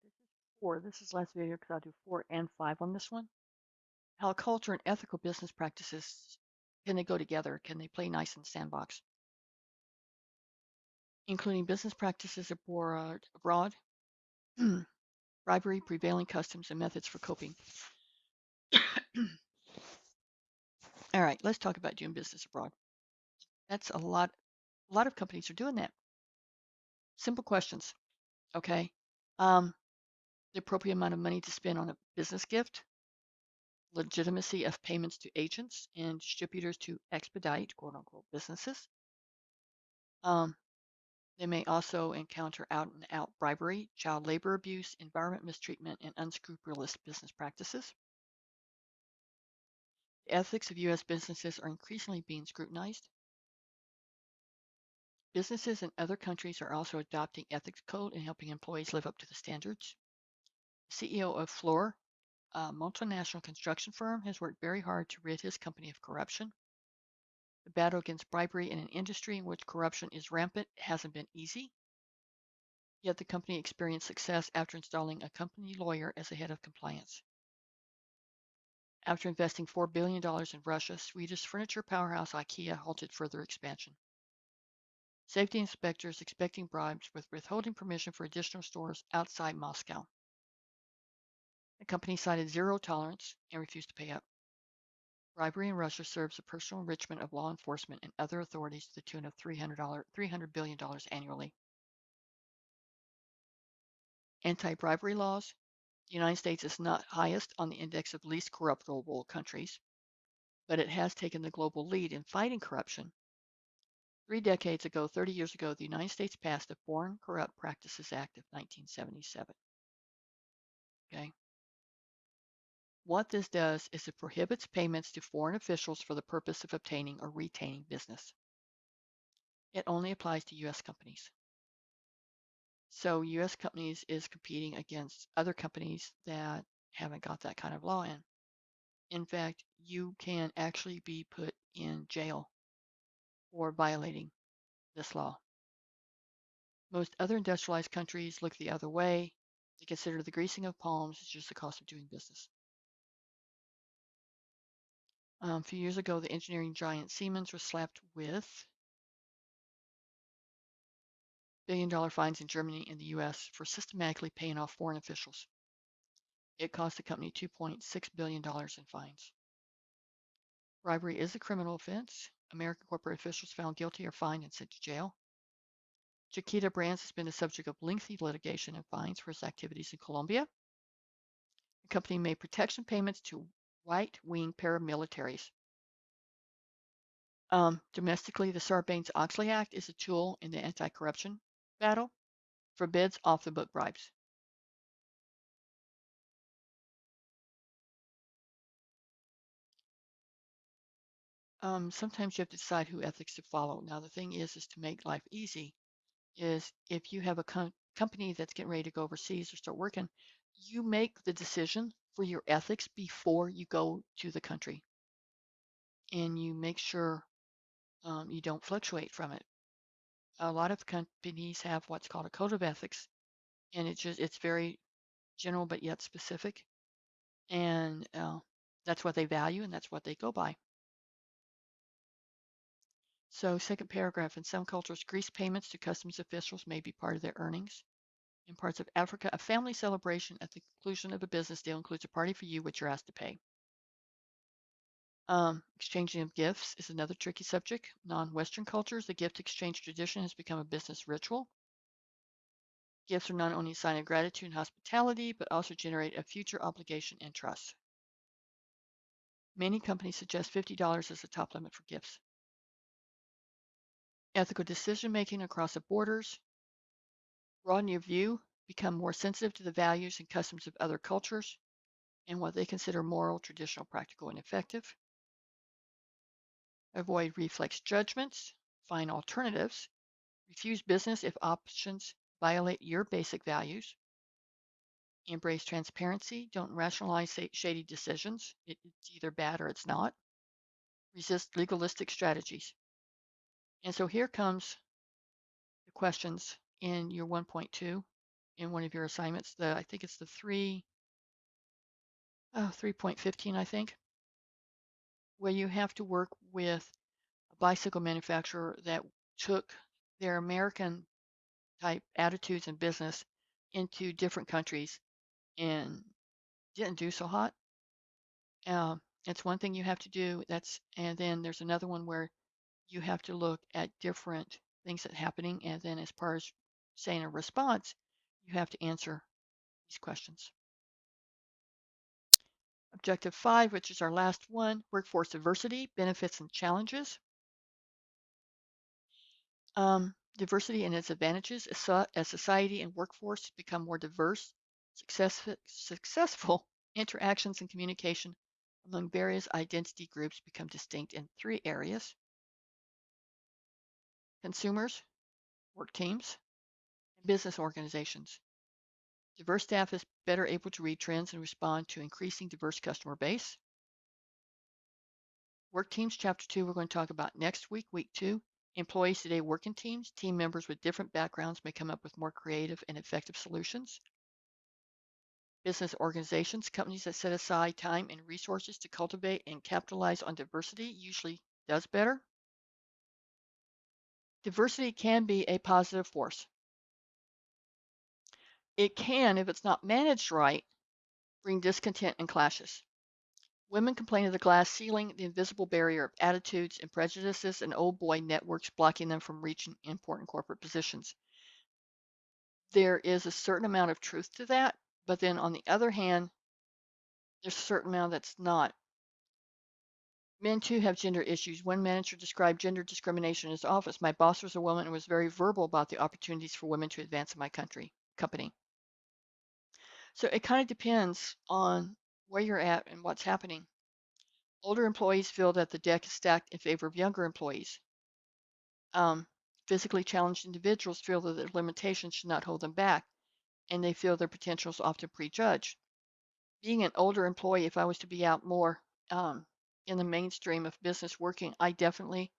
this is 4. This is last video because I'll do 4 and 5 on this one. How culture and ethical business practices, can they go together? Can they play nice in the sandbox? Including business practices abroad, bribery, prevailing customs, and methods for coping. All right, let's talk about doing business abroad. That's a lot of companies are doing that. Simple questions, okay? The appropriate amount of money to spend on a business gift, legitimacy of payments to agents and distributors to expedite quote unquote businesses. They may also encounter out and out bribery, child labor abuse, environment mistreatment, and unscrupulous business practices. The ethics of U.S. businesses are increasingly being scrutinized. Businesses in other countries are also adopting ethics code and helping employees live up to the standards. The CEO of Fluor, a multinational construction firm, has worked very hard to rid his company of corruption. The battle against bribery in an industry in which corruption is rampant hasn't been easy. Yet the company experienced success after installing a company lawyer as the head of compliance. After investing $4 billion in Russia, Swedish furniture powerhouse IKEA halted further expansion. Safety inspectors expecting bribes with withholding permission for additional stores outside Moscow. The company cited zero tolerance and refused to pay up. Bribery in Russia serves the personal enrichment of law enforcement and other authorities to the tune of $300 billion annually. Anti-bribery laws. The United States is not highest on the index of least corruptible countries, but it has taken the global lead in fighting corruption. 3 decades ago, 30 years ago, the United States passed the Foreign Corrupt Practices Act of 1977. Okay. What this does is it prohibits payments to foreign officials for the purpose of obtaining or retaining business. It only applies to U.S. companies. So U.S. companies is competing against other companies that haven't got that kind of law in. In fact, you can actually be put in jail for violating this law. Most other industrialized countries look the other way. They consider the greasing of palms is just the cost of doing business. A few years ago, the engineering giant Siemens was slapped with billion-dollar fines in Germany and the US for systematically paying off foreign officials. It cost the company $2.6 billion in fines. Bribery is a criminal offense. American corporate officials found guilty are fined and sent to jail. Chiquita Brands has been the subject of lengthy litigation and fines for its activities in Colombia. The company made protection payments to right-wing paramilitaries. Domestically, the Sarbanes-Oxley Act is a tool in the anti-corruption battle, forbids off-the-book bribes. Sometimes you have to decide who ethics to follow. Now, the thing is to make life easy, is if you have a company that's getting ready to go overseas or start working, you make the decision for your ethics before you go to the country. And you make sure you don't fluctuate from it. A lot of companies have what's called a code of ethics, and it's very general but yet specific. And that's what they value and that's what they go by. So second paragraph, in some cultures, grease payments to customs officials may be part of their earnings. In parts of Africa, a family celebration at the conclusion of a business deal includes a party for you, which you're asked to pay. Exchanging of gifts is another tricky subject. Non-Western cultures, the gift exchange tradition has become a business ritual. Gifts are not only a sign of gratitude and hospitality, but also generate a future obligation and trust. Many companies suggest $50 as the top limit for gifts. Ethical decision-making across the borders. Broaden your view, become more sensitive to the values and customs of other cultures and what they consider moral, traditional, practical, and effective. Avoid reflex judgments, find alternatives, refuse business if options violate your basic values. Embrace transparency, don't rationalize shady decisions. It's either bad or it's not. Resist legalistic strategies. And so here comes the questions in your 1.2. in one of your assignments. I think it's the 3.15, I think, where you have to work with a bicycle manufacturer that took their American type attitudes and business into different countries and didn't do so hot. It's one thing you have to do. And then there's another one where you have to look at different things that are happening. And then as far as saying a response, you have to answer these questions. Objective 5, which is our last one, workforce diversity, benefits and challenges. Diversity and its advantages as society and workforce become more diverse, successful interactions and communication among various identity groups become distinct in 3 areas: consumers, work teams, and business organizations. Diverse staff is better able to read trends and respond to increasing diverse customer base. Work teams, chapter 2, we're going to talk about next week, week 2. Employees today work in teams. Team members with different backgrounds may come up with more creative and effective solutions. Business organizations, companies that set aside time and resources to cultivate and capitalize on diversity usually does better. Diversity can be a positive force. It can, if it's not managed right, bring discontent and clashes. Women complain of the glass ceiling, the invisible barrier of attitudes and prejudices, and old boy networks blocking them from reaching important corporate positions. There is a certain amount of truth to that, but then on the other hand, there's a certain amount that's not. Men too have gender issues. One manager described gender discrimination in his office. My boss was a woman and was very verbal about the opportunities for women to advance in my company. So it kind of depends on where you're at and what's happening. Older employees feel that the deck is stacked in favor of younger employees. Physically challenged individuals feel that their limitations should not hold them back, and they feel their potential is often prejudged. Being an older employee, if I was to be out more in the mainstream of business working, I definitely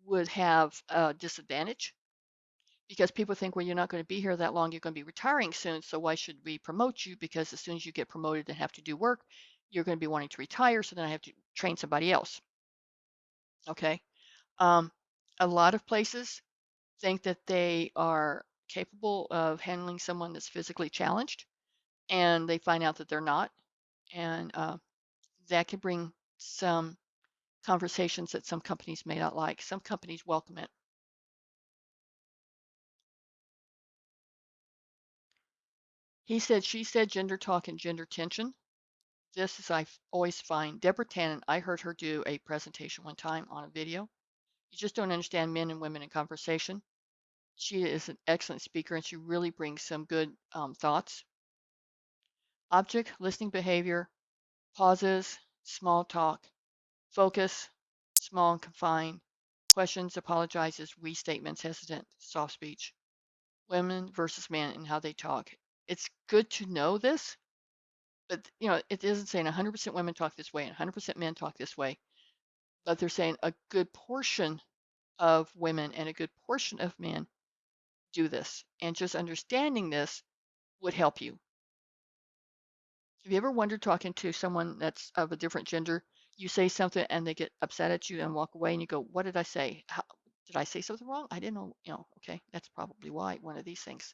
would have a disadvantage because people think, well, you're not going to be here that long, you're going to be retiring soon, so why should we promote you? Because as soon as you get promoted and have to do work, you're going to be wanting to retire, so then I have to train somebody else. Okay. A lot of places think that they are capable of handling someone that's physically challenged, and they find out that they're not, and that can bring some conversations that some companies may not like. Some companies welcome it. He said, she said, gender talk and gender tension. This is, I always find, Deborah Tannen, I heard her do a presentation one time on a video. You just don't understand men and women in conversation. She is an excellent speaker and she really brings some good thoughts. Object, listening behavior, pauses, small talk, focus, small and confined, questions, apologizes, we statements, hesitant, soft speech, women versus men and how they talk. It's good to know this, but it isn't saying 100% women talk this way and 100% men talk this way, but they're saying a good portion of women and a good portion of men do this. And just understanding this would help you. Have you ever wondered talking to someone that's of a different gender, you say something and they get upset at you and walk away and you go, what did I say? Did I say something wrong? I didn't know, okay, that's probably why, one of these things.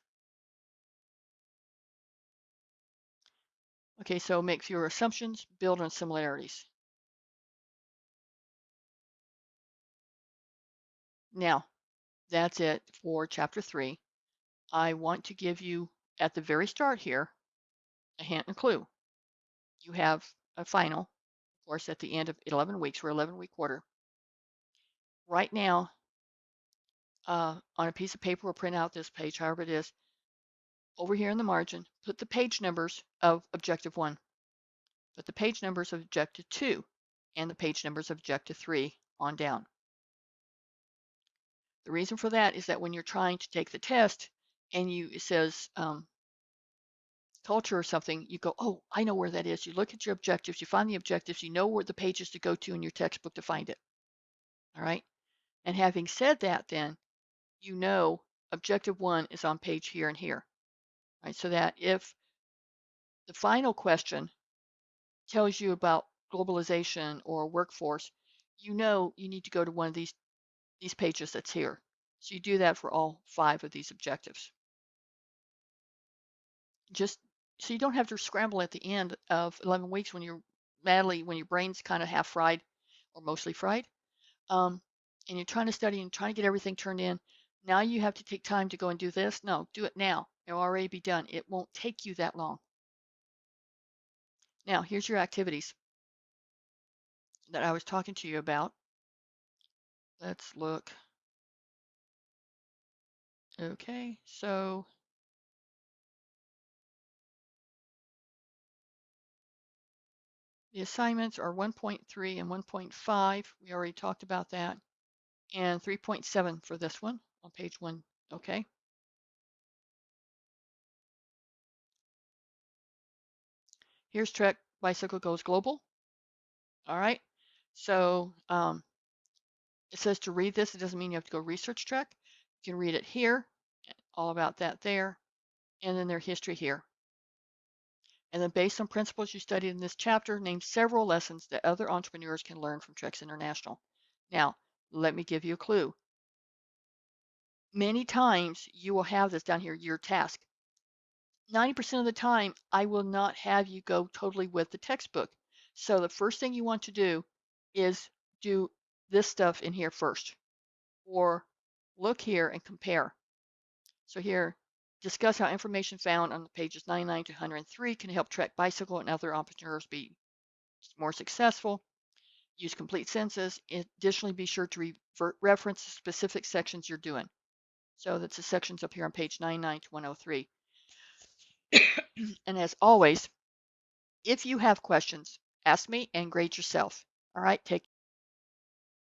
Okay, so make fewer assumptions, build on similarities. Now, that's it for chapter 3. I want to give you, at the very start here, a hint and a clue. You have a final, of course, at the end of 11 weeks. We're 11-week quarter. Right now, on a piece of paper, we'll print out this page, however it is, over here in the margin, put the page numbers of Objective 1, put the page numbers of Objective 2, and the page numbers of Objective 3 on down. The reason for that is that when you're trying to take the test and it says culture or something, you go, oh, I know where that is. You look at your objectives, you find the objectives, you know where the pages to go to in your textbook to find it. All right. And having said that, then, Objective 1 is on page here and here. right? So that if the final question tells you about globalization or workforce, you know you need to go to one of these pages that's here. So you do that for all 5 of these objectives. Just so you don't have to scramble at the end of 11 weeks when when your brain's kind of half fried or mostly fried, and you're trying to study and trying to get everything turned in. Now you have to take time to go and do this. No, do it now. It'll already be done. It won't take you that long. Now, here's your activities that I was talking to you about. Let's look. Okay, so the assignments are 1.3 and 1.5. We already talked about that. And 3.7 for this one on page 1. Okay. Here's Trek Bicycle Goes Global. All right. So it says to read this. It doesn't mean you have to go research Trek. You can read it here, all about that there, and then their history here. And then based on principles you studied in this chapter, name several lessons that other entrepreneurs can learn from Trex International. Now, let me give you a clue. Many times you will have this down here, your task. 90% of the time, I will not have you go totally with the textbook. So the first thing you want to do is do this stuff in here first, or look here and compare. So here, discuss how information found on pages 99 to 103 can help Trek Bicycle and other entrepreneurs be more successful. Use complete sentences. Additionally, be sure to reference specific sections you're doing. So that's the sections up here on page 99 to 103. And as always, if you have questions, ask me and grade yourself. All right, take